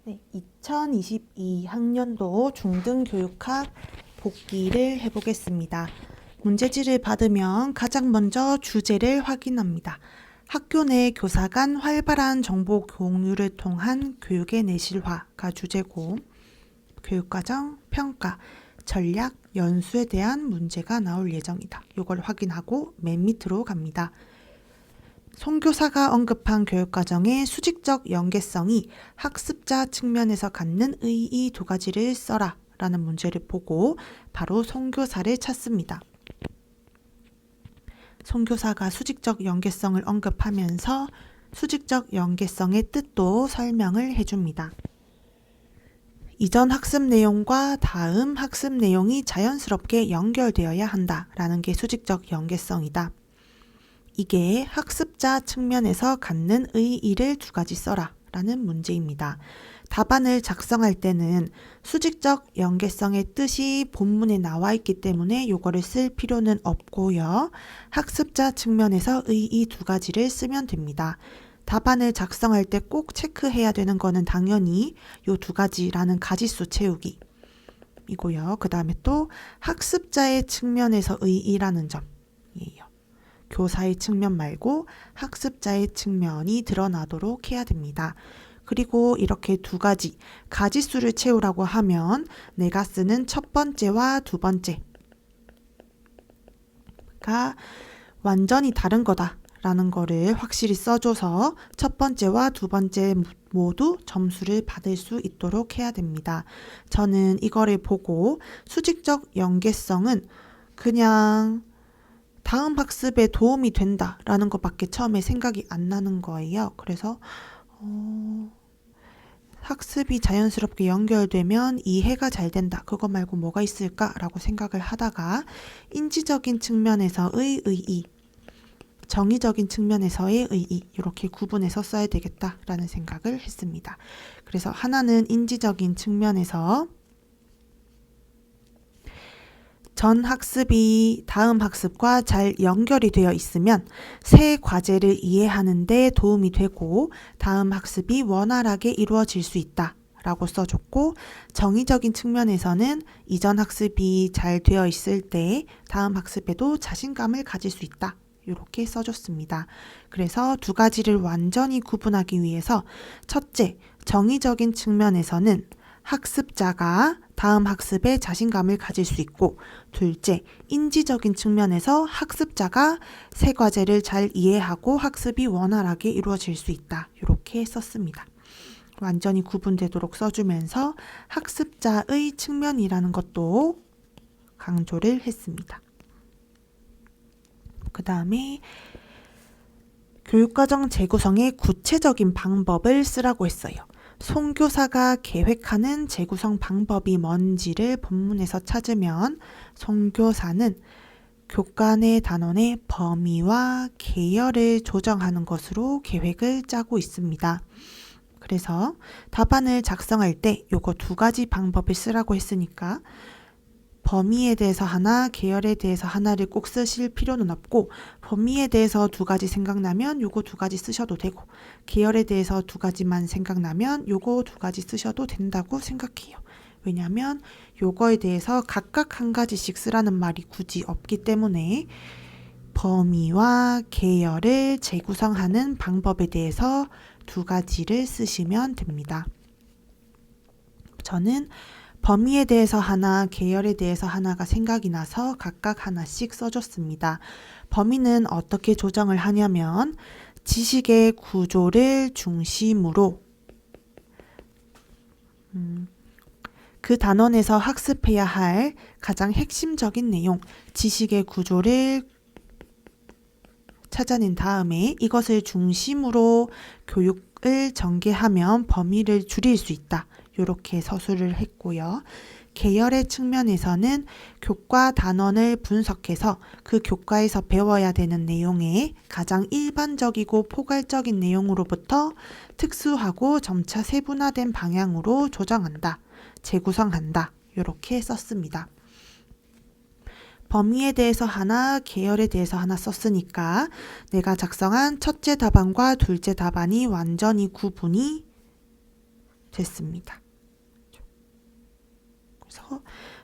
네, 2022학년도 중등교육학 복기를 해보겠습니다. 문제지를 받으면 가장 먼저 주제를 확인합니다. 학교 내 교사 간 활발한 정보 공유를 통한 교육의 내실화가 주제고, 교육과정, 평가, 전략, 연수에 대한 문제가 나올 예정이다. 이걸 확인하고 맨 밑으로 갑니다. 송교사가 언급한 교육과정의 수직적 연계성이 학습자 측면에서 갖는 의의 두 가지를 써라 라는 문제를 보고 바로 송교사를 찾습니다. 송교사가 수직적 연계성을 언급하면서 수직적 연계성의 뜻도 설명을 해줍니다. 이전 학습 내용과 다음 학습 내용이 자연스럽게 연결되어야 한다라는 게 수직적 연계성이다. 이게 학습자 측면에서 갖는 의의를 두 가지 써라 라는 문제입니다. 답안을 작성할 때는 수직적 연계성의 뜻이 본문에 나와 있기 때문에 이거를 쓸 필요는 없고요. 학습자 측면에서 의의 두 가지를 쓰면 됩니다. 답안을 작성할 때 꼭 체크해야 되는 거는 당연히 이 두 가지라는 가지수 채우기 이고요. 그 다음에 또 학습자의 측면에서 의의라는 점이에요. 교사의 측면 말고 학습자의 측면이 드러나도록 해야 됩니다. 그리고 이렇게 두 가지 가지수를 채우라고 하면 내가 쓰는 첫 번째와 두 번째가 완전히 다른 거다라는 거를 확실히 써줘서 첫 번째와 두 번째 모두 점수를 받을 수 있도록 해야 됩니다. 저는 이거를 보고 수직적 연계성은 그냥 다음 학습에 도움이 된다라는 것밖에 처음에 생각이 안 나는 거예요. 그래서 학습이 자연스럽게 연결되면 이해가 잘 된다. 그거 말고 뭐가 있을까라고 생각을 하다가 인지적인 측면에서의 의의, 정의적인 측면에서의 의의 이렇게 구분해서 써야 되겠다라는 생각을 했습니다. 그래서 하나는 인지적인 측면에서 전 학습이 다음 학습과 잘 연결이 되어 있으면 새 과제를 이해하는 데 도움이 되고 다음 학습이 원활하게 이루어질 수 있다 라고 써줬고, 정의적인 측면에서는 이전 학습이 잘 되어 있을 때 다음 학습에도 자신감을 가질 수 있다 이렇게 써줬습니다. 그래서 두 가지를 완전히 구분하기 위해서 첫째, 정의적인 측면에서는 학습자가 다음 학습에 자신감을 가질 수 있고, 둘째, 인지적인 측면에서 학습자가 새 과제를 잘 이해하고 학습이 원활하게 이루어질 수 있다. 이렇게 썼습니다. 완전히 구분되도록 써주면서 학습자의 측면이라는 것도 강조를 했습니다. 그 다음에 교육과정 재구성의 구체적인 방법을 쓰라고 했어요. 송교사가 계획하는 재구성 방법이 뭔지를 본문에서 찾으면 송교사는 교과내 단원의 범위와 계열을 조정하는 것으로 계획을 짜고 있습니다. 그래서 답안을 작성할 때 요거 두 가지 방법을 쓰라고 했으니까 범위에 대해서 하나, 계열에 대해서 하나를 꼭 쓰실 필요는 없고, 범위에 대해서 두 가지 생각나면 요거 두 가지 쓰셔도 되고, 계열에 대해서 두 가지만 생각나면 요거 두 가지 쓰셔도 된다고 생각해요. 왜냐하면 요거에 대해서 각각 한 가지씩 쓰라는 말이 굳이 없기 때문에 범위와 계열을 재구성하는 방법에 대해서 두 가지를 쓰시면 됩니다. 저는 범위에 대해서 하나, 계열에 대해서 하나가 생각이 나서 각각 하나씩 써줬습니다. 범위는 어떻게 조정을 하냐면 지식의 구조를 중심으로 그 단원에서 학습해야 할 가장 핵심적인 내용, 지식의 구조를 찾아낸 다음에 이것을 중심으로 교육을 전개하면 범위를 줄일 수 있다. 이렇게 서술을 했고요. 계열의 측면에서는 교과 단원을 분석해서 그 교과에서 배워야 되는 내용에 가장 일반적이고 포괄적인 내용으로부터 특수하고 점차 세분화된 방향으로 조정한다, 재구성한다 이렇게 썼습니다. 범위에 대해서 하나, 계열에 대해서 하나 썼으니까 내가 작성한 첫째 답안과 둘째 답안이 완전히 구분이 됐습니다. 그래서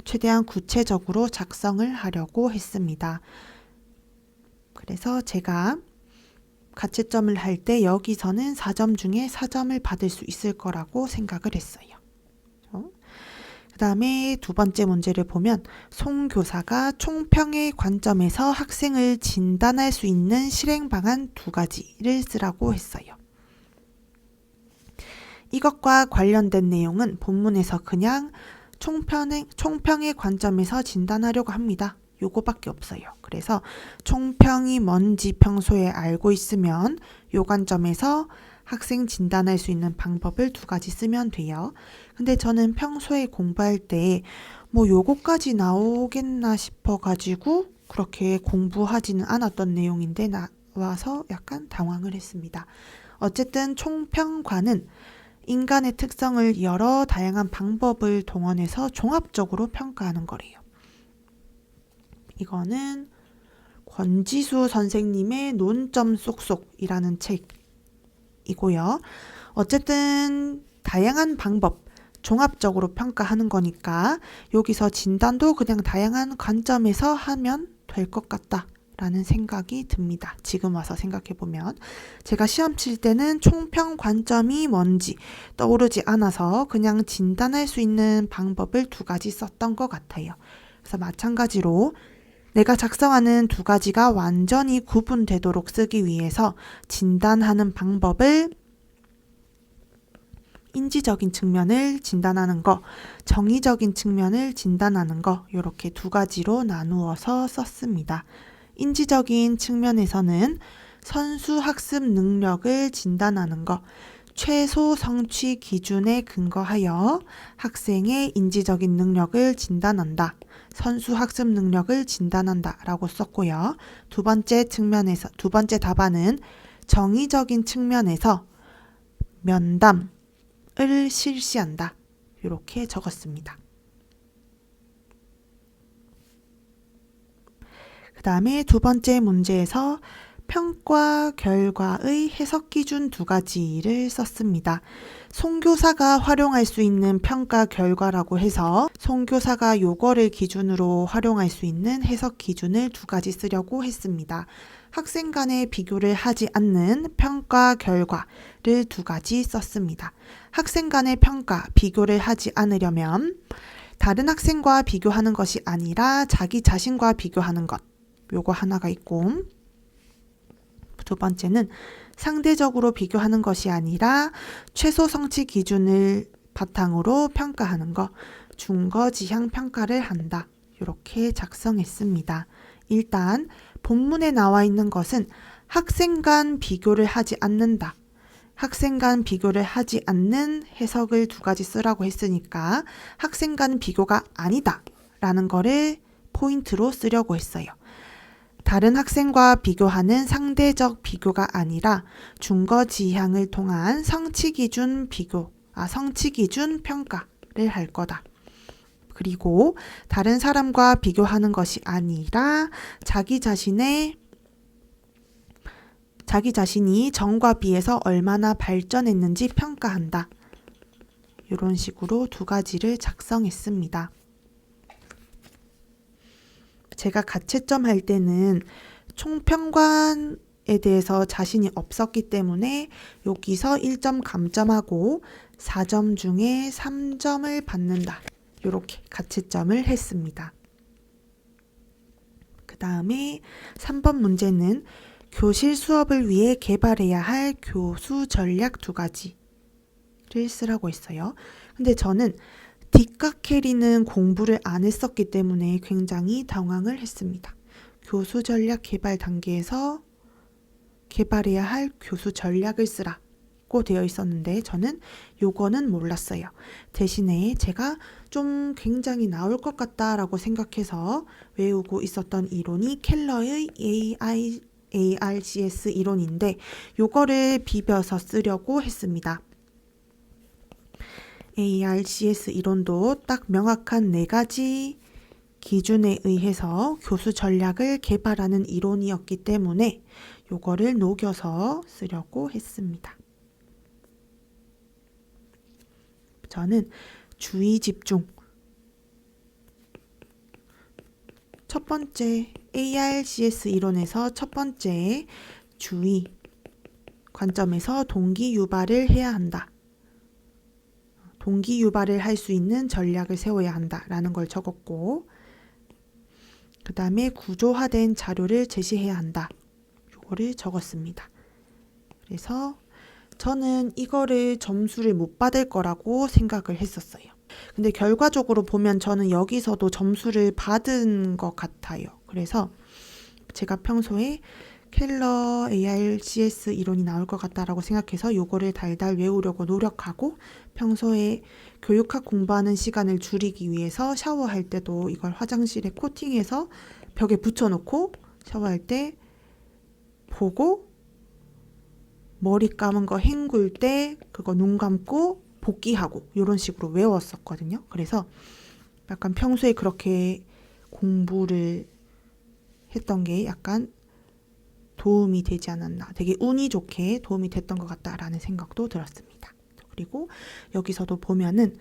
최대한 구체적으로 작성을 하려고 했습니다. 그래서 제가 가채점을 할 때 여기서는 4점 중에 4점을 받을 수 있을 거라고 생각을 했어요. 그 다음에 두 번째 문제를 보면 송 교사가 총평의 관점에서 학생을 진단할 수 있는 실행 방안 2가지를 쓰라고 했어요. 이것과 관련된 내용은 본문에서 그냥 총평의 관점에서 진단하려고 합니다. 요거밖에 없어요. 그래서 총평이 뭔지 평소에 알고 있으면 요 관점에서 학생 진단할 수 있는 방법을 2가지 쓰면 돼요. 근데 저는 평소에 공부할 때 뭐 요거까지 나오겠나 싶어가지고 그렇게 공부하지는 않았던 내용인데 나와서 약간 당황을 했습니다. 어쨌든 총평과는 인간의 특성을 여러 다양한 방법을 동원해서 종합적으로 평가하는 거래요. 이거는 권지수 선생님의 논점 쏙쏙이라는 책이고요. 어쨌든 다양한 방법, 종합적으로 평가하는 거니까 여기서 진단도 그냥 다양한 관점에서 하면 될 것 같다 라는 생각이 듭니다. 지금 와서 생각해보면 제가 시험 칠 때는 총평 관점이 뭔지 떠오르지 않아서 그냥 진단할 수 있는 방법을 2가지 썼던 것 같아요. 그래서 마찬가지로 내가 작성하는 2가지가 완전히 구분되도록 쓰기 위해서 진단하는 방법을 인지적인 측면을 진단하는 거, 정의적인 측면을 진단하는 거 이렇게 2가지로 나누어서 썼습니다. 인지적인 측면에서는 선수 학습 능력을 진단하는 거, 최소 성취 기준에 근거하여 학생의 인지적인 능력을 진단한다. 선수 학습 능력을 진단한다 라고 썼고요. 두 번째 답안은 정의적인 측면에서 면담을 실시한다. 이렇게 적었습니다. 그 다음에 두 번째 문제에서 평가 결과의 해석 기준 2가지를 썼습니다. 송교사가 활용할 수 있는 평가 결과라고 해서 송교사가 요거를 기준으로 활용할 수 있는 해석 기준을 2가지 쓰려고 했습니다. 학생 간의 비교를 하지 않는 평가 결과를 2가지 썼습니다. 학생 간의 평가, 비교를 하지 않으려면 다른 학생과 비교하는 것이 아니라 자기 자신과 비교하는 것. 요거 하나가 있고, 두 번째는 상대적으로 비교하는 것이 아니라 최소 성취 기준을 바탕으로 평가하는 것, 중거지향 평가를 한다. 이렇게 작성했습니다. 일단 본문에 나와 있는 것은 학생 간 비교를 하지 않는다. 학생 간 비교를 하지 않는 해석을 2가지 쓰라고 했으니까 학생 간 비교가 아니다 라는 거를 포인트로 쓰려고 했어요. 다른 학생과 비교하는 상대적 비교가 아니라 중거지향을 통한 성취 기준 평가를 할 거다. 그리고 다른 사람과 비교하는 것이 아니라 자기 자신이 전과 비해서 얼마나 발전했는지 평가한다. 이런 식으로 2가지를 작성했습니다. 제가 가채점 할 때는 총평관에 대해서 자신이 없었기 때문에 여기서 1점 감점하고 4점 중에 3점을 받는다. 이렇게 가채점을 했습니다. 그 다음에 3번 문제는 교실 수업을 위해 개발해야 할 교수 전략 2가지를 쓰라고 했어요. 근데 저는 뒷깎해리는 공부를 안 했었기 때문에 굉장히 당황을 했습니다. 교수 전략 개발 단계에서 개발해야 할 교수 전략을 쓰라고 되어 있었는데 저는 요거는 몰랐어요. 대신에 제가 좀 굉장히 나올 것 같다라고 생각해서 외우고 있었던 이론이 켈러의 ARCS 이론인데 요거를 비벼서 쓰려고 했습니다. ARCS 이론도 딱 명확한 4가지 기준에 의해서 교수 전략을 개발하는 이론이었기 때문에 요거를 녹여서 쓰려고 했습니다. 저는 주의 집중. 첫 번째 ARCS 이론에서 첫 번째 주의 관점에서 동기 유발을 해야 한다. 동기 유발을 할 수 있는 전략을 세워야 한다라는 걸 적었고, 그 다음에 구조화된 자료를 제시해야 한다. 이거를 적었습니다. 그래서 저는 이거를 점수를 못 받을 거라고 생각을 했었어요. 근데 결과적으로 보면 저는 여기서도 점수를 받은 것 같아요. 그래서 제가 평소에 켈러 ARCS 이론이 나올 것 같다라고 생각해서 요거를 달달 외우려고 노력하고, 평소에 교육학 공부하는 시간을 줄이기 위해서 샤워할 때도 이걸 화장실에 코팅해서 벽에 붙여놓고 샤워할 때 보고, 머리 감은 거 헹굴 때 그거 눈 감고 복귀하고 이런 식으로 외웠었거든요. 그래서 약간 평소에 그렇게 공부를 했던 게 약간 도움이 되지 않았나, 되게 운이 좋게 도움이 됐던 것 같다라는 생각도 들었습니다. 그리고 여기서도 보면은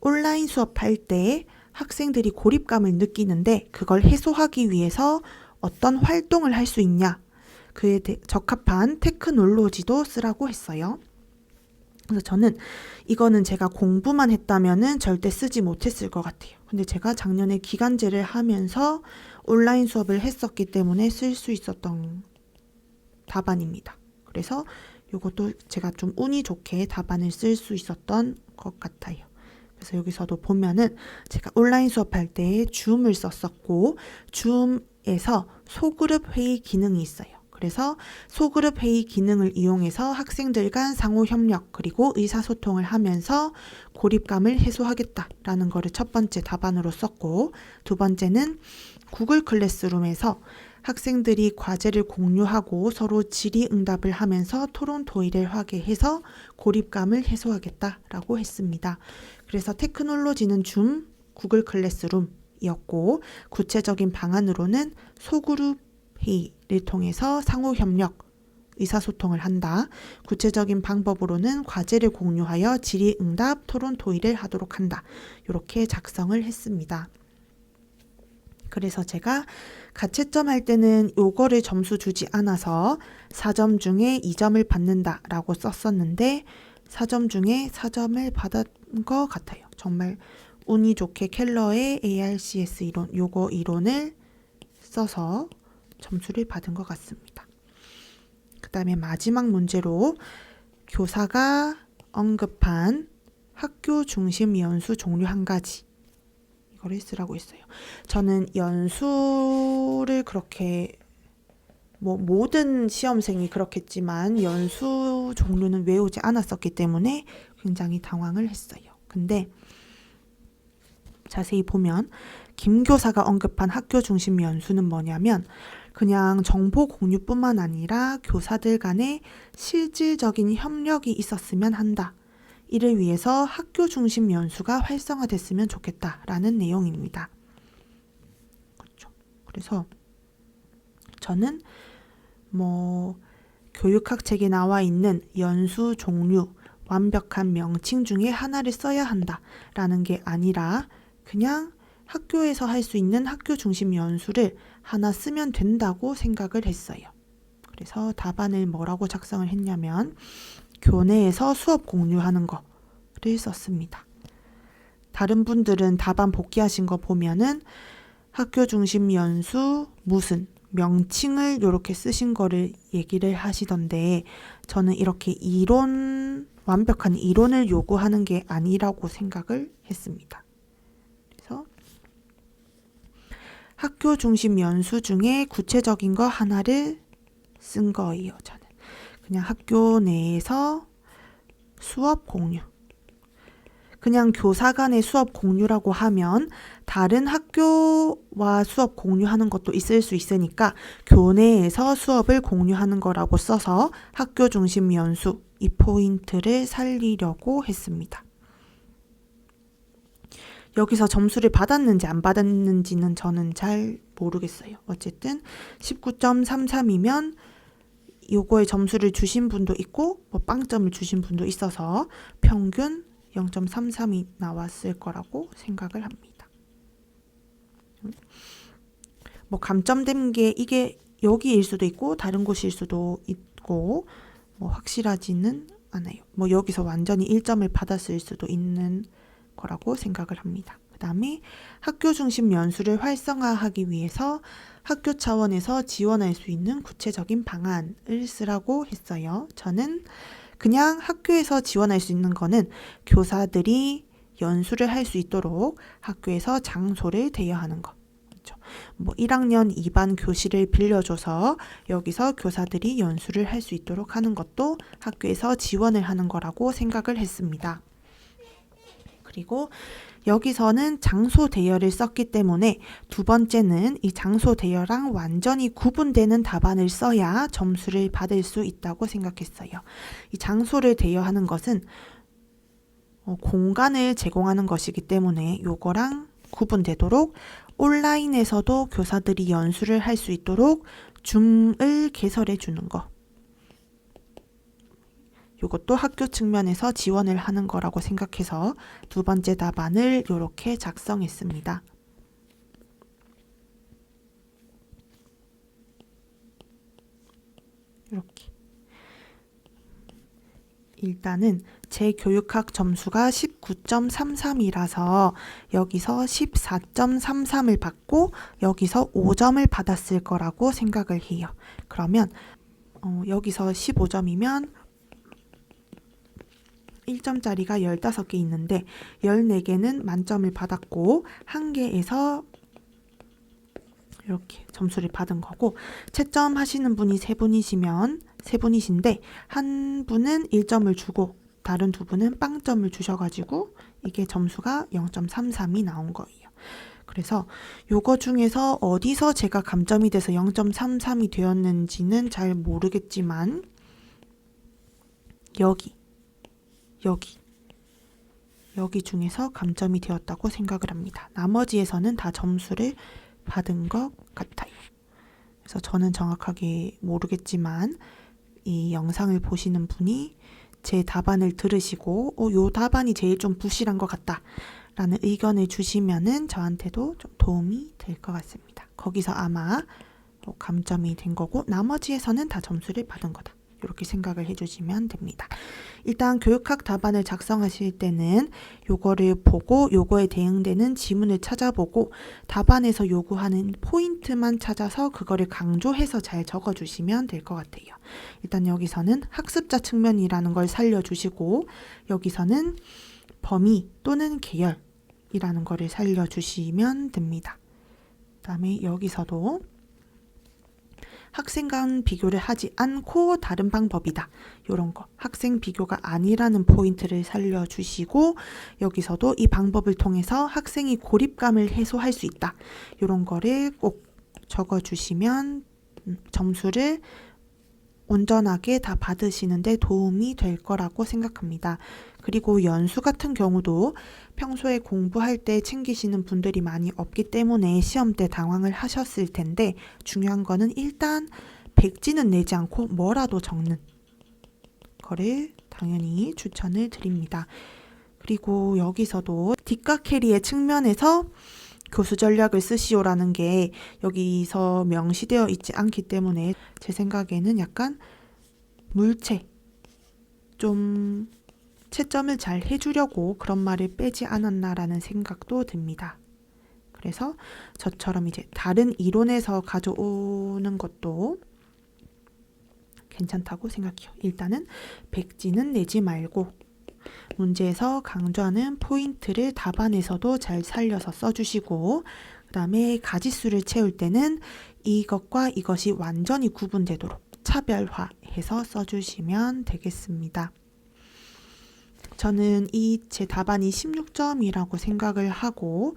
온라인 수업할 때 학생들이 고립감을 느끼는데 그걸 해소하기 위해서 어떤 활동을 할 수 있냐, 그에 적합한 테크놀로지도 쓰라고 했어요. 그래서 저는 이거는 제가 공부만 했다면은 절대 쓰지 못했을 것 같아요. 근데 제가 작년에 기간제를 하면서 온라인 수업을 했었기 때문에 쓸 수 있었던 답안입니다. 그래서 이것도 제가 좀 운이 좋게 답안을 쓸 수 있었던 것 같아요. 그래서 여기서도 보면은 제가 온라인 수업할 때 줌을 썼었고, 줌에서 소그룹 회의 기능이 있어요. 그래서 소그룹 회의 기능을 이용해서 학생들 간 상호 협력 그리고 의사소통을 하면서 고립감을 해소하겠다라는 거를 첫 번째 답안으로 썼고, 두 번째는 구글 클래스룸에서 학생들이 과제를 공유하고 서로 질의응답을 하면서 토론 토의를 하게 해서 고립감을 해소하겠다라고 했습니다. 그래서 테크놀로지는 줌, 구글 클래스룸이었고, 구체적인 방안으로는 소그룹 회의를 통해서 상호 협력, 의사소통을 한다. 구체적인 방법으로는 과제를 공유하여 질의응답, 토론 토의를 하도록 한다. 이렇게 작성을 했습니다. 그래서 제가 가채점 할 때는 요거를 점수 주지 않아서 4점 중에 2점을 받는다라고 썼었는데 4점 중에 4점을 받은 것 같아요. 정말 운이 좋게 켈러의 ARCS 이론, 요거 이론을 써서 점수를 받은 것 같습니다. 그 다음에 마지막 문제로 교사가 언급한 학교 중심 연수 종류 한 가지, 이거를 쓰라고 했어요. 저는 연수를 그렇게 모든 시험생이 그렇겠지만 연수 종류는 외우지 않았었기 때문에 굉장히 당황을 했어요. 근데 자세히 보면 김 교사가 언급한 학교 중심 연수는 뭐냐면 그냥 정보 공유뿐만 아니라 교사들 간에 실질적인 협력이 있었으면 한다. 이를 위해서 학교 중심 연수가 활성화됐으면 좋겠다라는 내용입니다. 그렇죠. 그래서 저는 교육학 책에 나와 있는 연수 종류, 완벽한 명칭 중에 하나를 써야 한다라는 게 아니라 그냥 학교에서 할 수 있는 학교 중심 연수를 하나 쓰면 된다고 생각을 했어요. 그래서 답안을 뭐라고 작성을 했냐면 교내에서 수업 공유하는 거를 썼습니다. 다른 분들은 답안 복귀하신 거 보면은 학교 중심 연수 무슨 명칭을 이렇게 쓰신 거를 얘기를 하시던데, 저는 이렇게 완벽한 이론을 요구하는 게 아니라고 생각을 했습니다. 그래서 학교 중심 연수 중에 구체적인 거 하나를 쓴 거예요. 저는 그냥 학교 내에서 수업 공유, 그냥 교사 간의 수업 공유라고 하면 다른 학교와 수업 공유하는 것도 있을 수 있으니까 교내에서 수업을 공유하는 거라고 써서 학교 중심 연수, 이 포인트를 살리려고 했습니다. 여기서 점수를 받았는지 안 받았는지는 저는 잘 모르겠어요. 어쨌든 19.33이면 요거에 점수를 주신 분도 있고 빵점을 주신 분도 있어서 평균 0.33이 나왔을 거라고 생각을 합니다. 뭐 감점된 게 이게 여기일 수도 있고 다른 곳일 수도 있고 뭐 확실하지는 않아요. 뭐 여기서 완전히 1점을 받았을 수도 있는 거라고 생각을 합니다. 그 다음에 학교 중심 연수를 활성화하기 위해서 학교 차원에서 지원할 수 있는 구체적인 방안을 쓰라고 했어요. 저는 그냥 학교에서 지원할 수 있는 거는 교사들이 연수를 할 수 있도록 학교에서 장소를 대여하는 거. 그렇죠? 뭐 1학년 2반 교실을 빌려줘서 여기서 교사들이 연수를 할 수 있도록 하는 것도 학교에서 지원을 하는 거라고 생각을 했습니다. 그리고 여기서는 장소 대여를 썼기 때문에 두 번째는 이 장소 대여랑 완전히 구분되는 답안을 써야 점수를 받을 수 있다고 생각했어요. 이 장소를 대여하는 것은 공간을 제공하는 것이기 때문에 요거랑 구분되도록 온라인에서도 교사들이 연수를 할 수 있도록 줌을 개설해 주는 거. 이것도 학교 측면에서 지원을 하는 거라고 생각해서 두 번째 답안을 이렇게 작성했습니다. 이렇게. 일단은 제 교육학 점수가 19.33이라서 여기서 14.33을 받고 여기서 5점을 받았을 거라고 생각을 해요. 그러면 여기서 15점이면 1점짜리가 15개 있는데 14개는 만점을 받았고 1개에서 이렇게 점수를 받은 거고 채점 하시는 분이 3분이시면 3분이신데 한 분은 1점을 주고 다른 두 분은 빵점을 주셔가지고 이게 점수가 0.33이 나온 거예요. 그래서 요거 중에서 어디서 제가 감점이 돼서 0.33이 되었는지는 잘 모르겠지만 여기 중에서 감점이 되었다고 생각을 합니다. 나머지에서는 다 점수를 받은 것 같아요. 그래서 저는 정확하게 모르겠지만 이 영상을 보시는 분이 제 답안을 들으시고 요 답안이 제일 좀 부실한 것 같다 라는 의견을 주시면은 저한테도 좀 도움이 될 것 같습니다. 거기서 아마 감점이 된 거고 나머지에서는 다 점수를 받은 거다. 이렇게 생각을 해주시면 됩니다. 일단 교육학 답안을 작성하실 때는 요거를 보고 요거에 대응되는 지문을 찾아보고 답안에서 요구하는 포인트만 찾아서 그거를 강조해서 잘 적어주시면 될 것 같아요. 일단 여기서는 학습자 측면이라는 걸 살려주시고 여기서는 범위 또는 계열이라는 거를 살려주시면 됩니다. 그 다음에 여기서도 학생 간 비교를 하지 않고 다른 방법이다. 이런 거 학생 비교가 아니라는 포인트를 살려주시고 여기서도 이 방법을 통해서 학생이 고립감을 해소할 수 있다. 이런 거를 꼭 적어주시면 점수를 온전하게 다 받으시는데 도움이 될 거라고 생각합니다. 그리고 연수 같은 경우도 평소에 공부할 때 챙기시는 분들이 많이 없기 때문에 시험 때 당황을 하셨을 텐데 중요한 거는 일단 백지는 내지 않고 뭐라도 적는 거를 당연히 추천을 드립니다. 그리고 여기서도 뒷과 캐리의 측면에서 교수 전략을 쓰시오라는 게 여기서 명시되어 있지 않기 때문에 제 생각에는 약간 물체 좀 채점을 잘 해주려고 그런 말을 빼지 않았나라는 생각도 듭니다. 그래서 저처럼 이제 다른 이론에서 가져오는 것도 괜찮다고 생각해요. 일단은 백지는 내지 말고 문제에서 강조하는 포인트를 답안에서도 잘 살려서 써주시고 그 다음에 가지수를 채울 때는 이것과 이것이 완전히 구분되도록 차별화해서 써주시면 되겠습니다. 저는 이 제 답안이 16점이라고 생각을 하고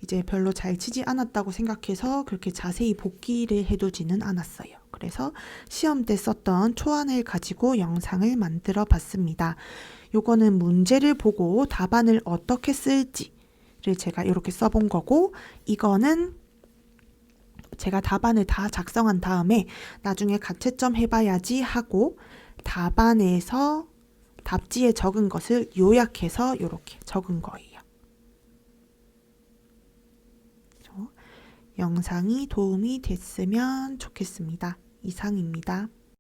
이제 별로 잘 치지 않았다고 생각해서 그렇게 자세히 복기를 해두지는 않았어요. 그래서 시험 때 썼던 초안을 가지고 영상을 만들어 봤습니다. 요거는 문제를 보고 답안을 어떻게 쓸지를 제가 이렇게 써본 거고 이거는 제가 답안을 다 작성한 다음에 나중에 가채점 해봐야지 하고 답안에서 답지에 적은 것을 요약해서 이렇게 적은 거예요. 영상이 도움이 됐으면 좋겠습니다. 이상입니다.